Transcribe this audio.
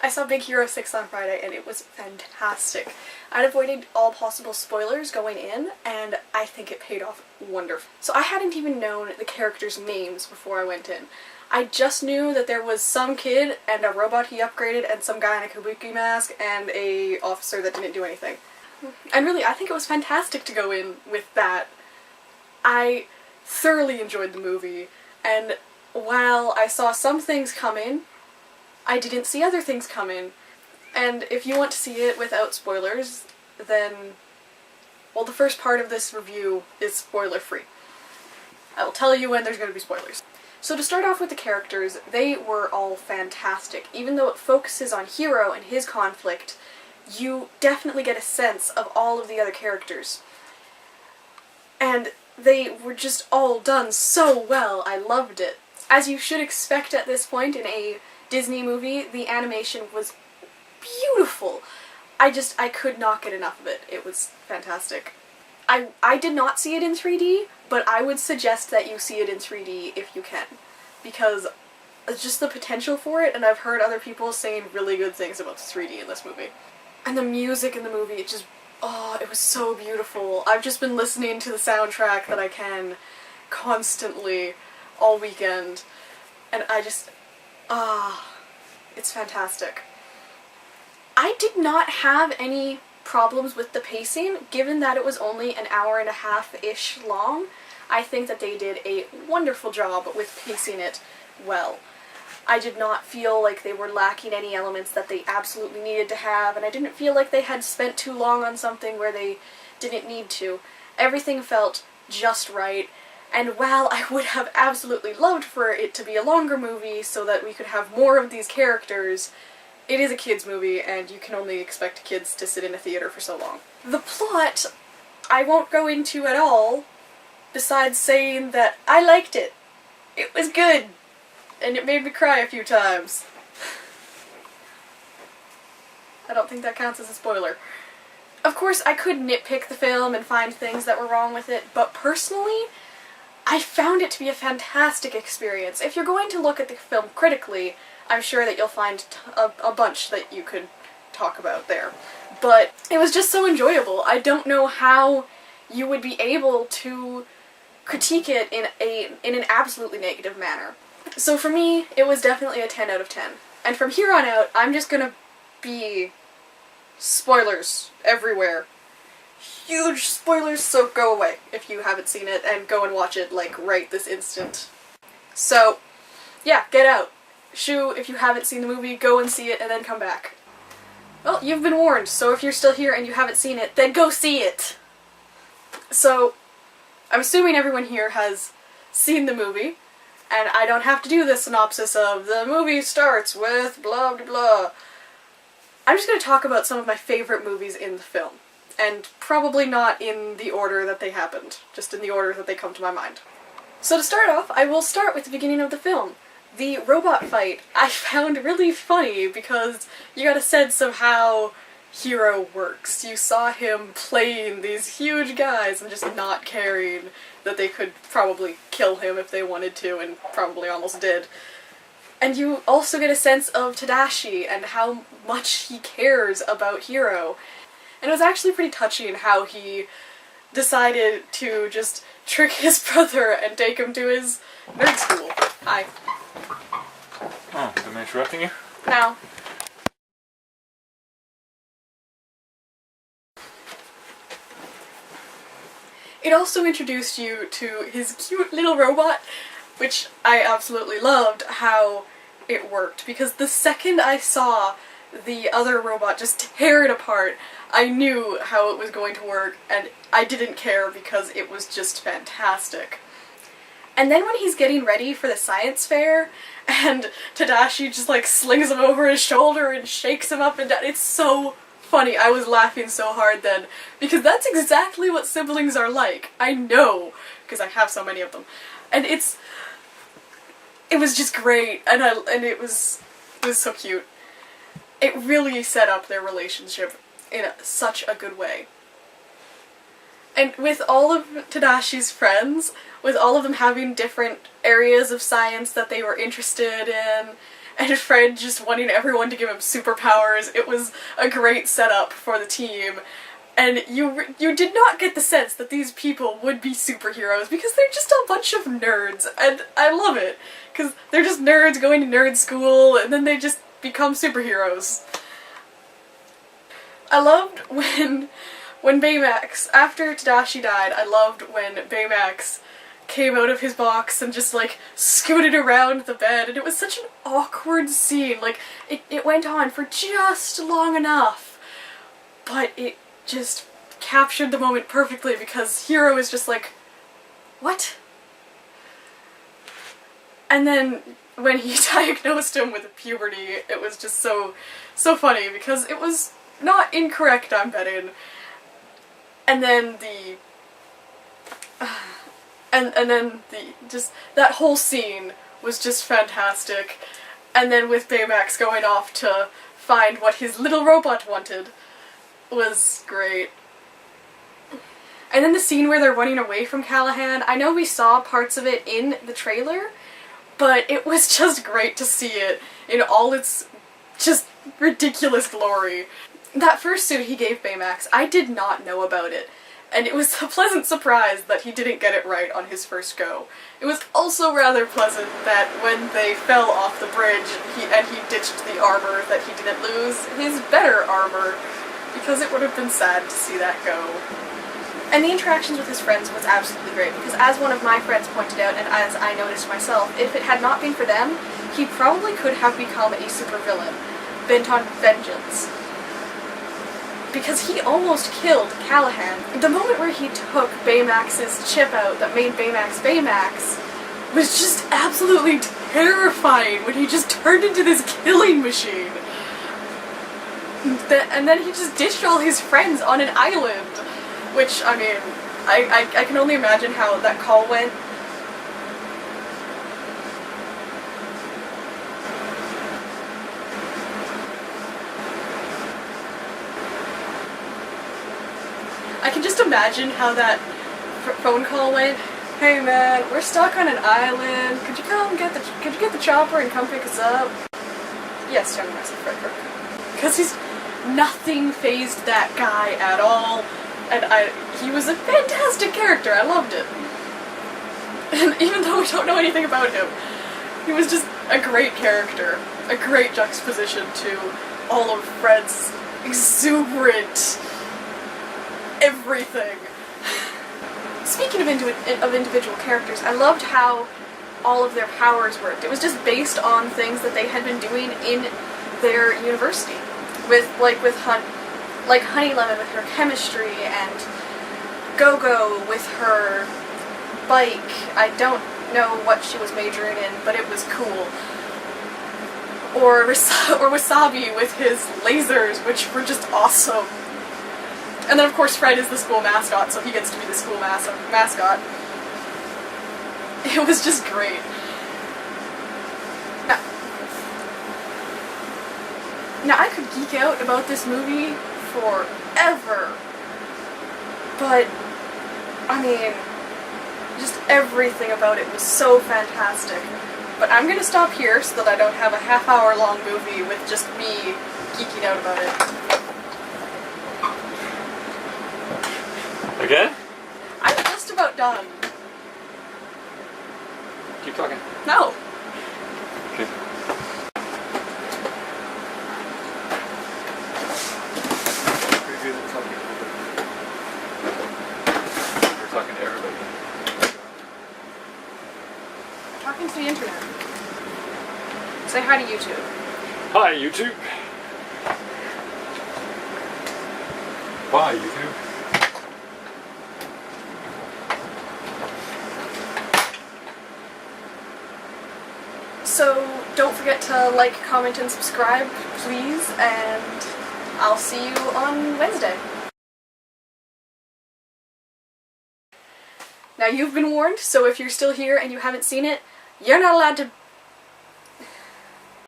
I saw Big Hero 6 on Friday and it was fantastic. I'd avoided all possible spoilers going in and I think it paid off wonderful. So I hadn't even known the characters' names before I went in. I just knew that there was some kid and a robot he upgraded and some guy in a kabuki mask and a officer that didn't do anything. And really, I think it was fantastic to go in with that. I thoroughly enjoyed the movie, and while I saw some things coming, I didn't see other things coming. And if you want to see it without spoilers, then, well, the first part of this review is spoiler-free. I will tell you when there's going to be spoilers. So to start off with the characters, they were all fantastic. Even though it focuses on Hiro and his conflict, you definitely get a sense of all of the other characters. And they were just all done so well, I loved it. As you should expect at this point in a Disney movie, the animation was beautiful. I could not get enough of it. It was fantastic. I did not see it in 3D, but I would suggest that you see it in 3D if you can. Because just the potential for it, and I've heard other people saying really good things about the 3D in this movie. And the music in the movie, it just, oh, it was so beautiful. I've just been listening to the soundtrack that I can constantly all weekend, and I just, it's fantastic. I did not have any problems with the pacing, given that it was only an hour and a half-ish long. I think that they did a wonderful job with pacing it well. I did not feel like they were lacking any elements that they absolutely needed to have, and I didn't feel like they had spent too long on something where they didn't need to. Everything felt just right, and while I would have absolutely loved for it to be a longer movie so that we could have more of these characters, it is a kids' movie, and you can only expect kids to sit in a theater for so long. The plot, I won't go into at all, besides saying that I liked it. It was good. And it made me cry a few times. I don't think that counts as a spoiler. Of course, I could nitpick the film and find things that were wrong with it, but personally, I found it to be a fantastic experience. If you're going to look at the film critically, I'm sure that you'll find a bunch that you could talk about there. But it was just so enjoyable. I don't know how you would be able to critique it in an absolutely negative manner. So for me, it was definitely a 10 out of 10. And from here on out, I'm just gonna be spoilers everywhere. Huge spoilers, so go away if you haven't seen it, and go and watch it, like, right this instant. So, yeah, get out. Shoo, if you haven't seen the movie, go and see it and then come back. Well, you've been warned, so if you're still here and you haven't seen it, then go see it! So, I'm assuming everyone here has seen the movie, and I don't have to do the synopsis of the movie starts with blah blah blah. I'm just going to talk about some of my favorite movies in the film, and probably not in the order that they happened, just in the order that they come to my mind. So to start off, I will start with the beginning of the film. The robot fight I found really funny because you got a sense of how Hiro works. You saw him playing these huge guys and just not caring that they could probably kill him if they wanted to, and probably almost did. And you also get a sense of Tadashi and how much he cares about Hiro. And it was actually pretty touching how he decided to just trick his brother and take him to his nerd school. Hi. Oh, am I interrupting you? No. It also introduced you to his cute little robot, which I absolutely loved how it worked, because the second I saw the other robot just tear it apart, I knew how it was going to work, and I didn't care because it was just fantastic. And then when he's getting ready for the science fair, and Tadashi just like slings him over his shoulder and shakes him up and down, it's so funny. I was laughing so hard then, because that's exactly what siblings are like. I know, because I have so many of them. And it was just great, and it was so cute. It really set up their relationship in such a good way. And with all of Tadashi's friends, with all of them having different areas of science that they were interested in, and Fred just wanting everyone to give him superpowers. It was a great setup for the team. And you did not get the sense that these people would be superheroes because they're just a bunch of nerds, and I love it, because they're just nerds going to nerd school, and then they just become superheroes. I loved when Baymax, after Tadashi died, I loved when Baymax came out of his box and just, like, scooted around the bed, and it was such an awkward scene. Like, it went on for just long enough, but it just captured the moment perfectly because Hiro is just like, what? And then when he diagnosed him with puberty, it was just so funny because it was not incorrect, I'm betting. And then just that whole scene was just fantastic. And then with Baymax going off to find what his little robot wanted was great. And then the scene where they're running away from Callahan, I know we saw parts of it in the trailer, but it was just great to see it in all its just ridiculous glory. That first suit he gave Baymax, I did not know about it, and it was a pleasant surprise that he didn't get it right on his first go. It was also rather pleasant that when they fell off the bridge, he ditched the armor, that he didn't lose his better armor, because it would have been sad to see that go. And the interactions with his friends was absolutely great, because as one of my friends pointed out, and as I noticed myself, if it had not been for them, he probably could have become a supervillain, bent on vengeance. Because he almost killed Callahan. The moment where he took Baymax's chip out that made Baymax Baymax was just absolutely terrifying when he just turned into this killing machine. And then he just ditched all his friends on an island, which, I mean, I can only imagine how that call went. I can just imagine how that phone call went. Hey man, we're stuck on an island. Could you get the chopper and come pick us up? Yes, young master Frederick. Because nothing fazed that guy at all, and he was a fantastic character. I loved it. And even though we don't know anything about him, he was just a great character, a great juxtaposition to all of Fred's exuberant everything. Speaking of individual characters, I loved how all of their powers worked. It was just based on things that they had been doing in their university. With Honey Lemon with her chemistry, and Go-Go with her bike. I don't know what she was majoring in, but it was cool. Or Wasabi with his lasers, which were just awesome. And then of course Fred is the school mascot, so he gets to be the school mascot. It was just great. Now I could geek out about this movie forever, but I mean, just everything about it was so fantastic. But I'm gonna stop here so that I don't have a half-hour-long movie with just me geeking out about it. Again? I'm just about done. Keep talking. No. Okay. Pretty good at talking. We're talking to everybody. Talking to the internet. Say hi to YouTube. Hi, YouTube. Bye, YouTube. So don't forget to like, comment, and subscribe, please, and I'll see you on Wednesday. Now you've been warned, so if you're still here and you haven't seen it, you're not allowed to